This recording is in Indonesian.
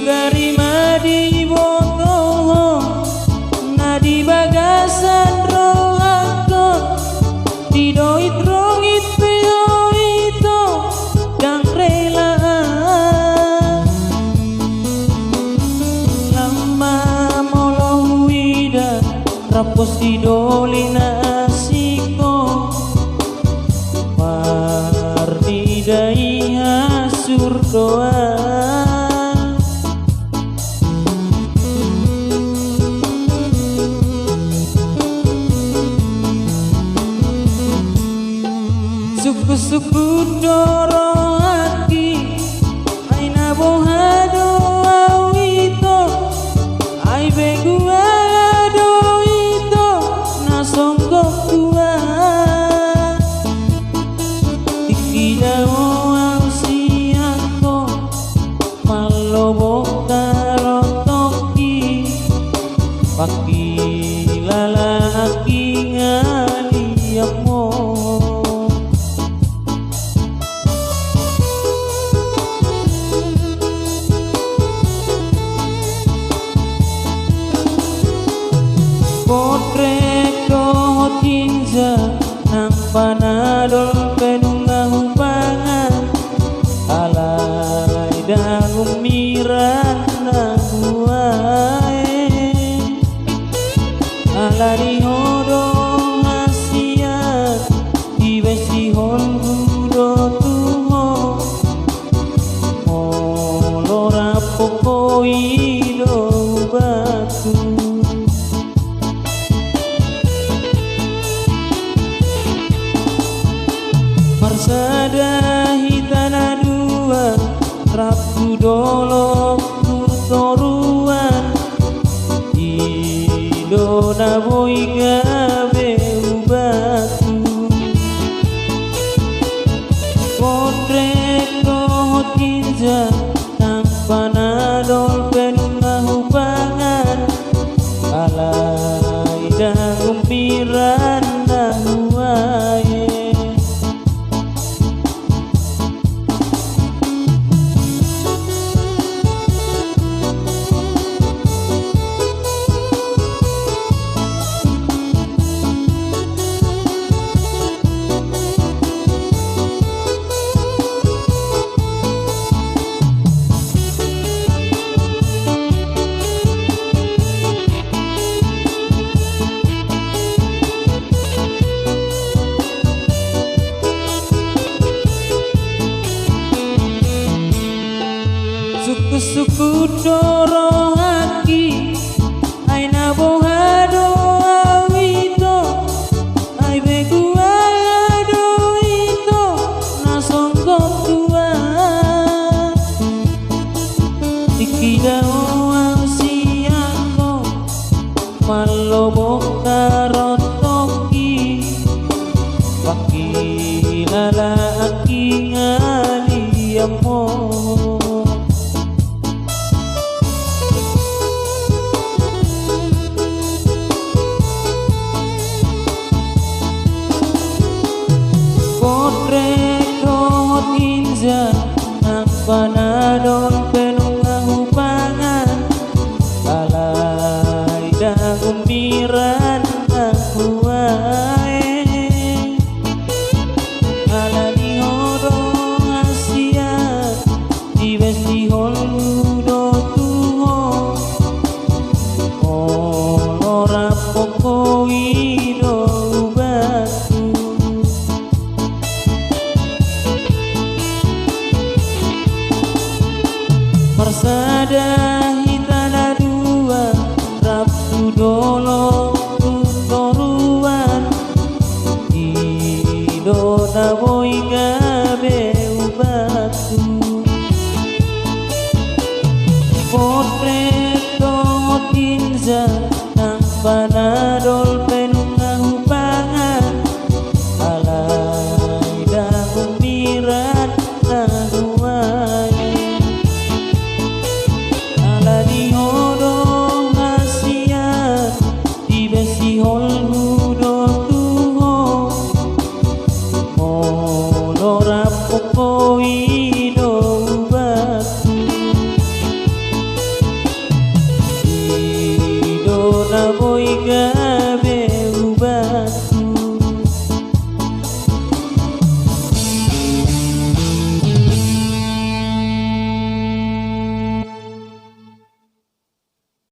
Garima di boto nadi bagasan rohakon di doit rongit peo itu dan rela lama molo wida rapos di dolina asiko marni dai hasur doa suku-suku doro hati aina bohado awito ai begu ado itu nasongko tua ikidao ang siyako malobo karotoki pakilala aking aliyamo potret tinja nang panadol penunggah humbangan alay dan umiran na buhay alari hodong asiat ibesi hongudo tuho molora pokoido batu marsada hitana dua rapu dolok tutoruan idona boy gabe ubatu potret kohotinja nang panadol penunggah hubangan alay dan umpiran na huwaye suku-suku doro haki aina bohado awito ai begu ado itu nasongko tua ikidao ang siyako malobo karotoki pakilala aking aliyamo tinja nang panadol penunggah humbangan alay dan umpiran na huwaye alani hodong asiat ibesi hongudo tuho olora pokoido batu marsada hitana dua rapu dolok tutoruan idona boy gabe ubatu potret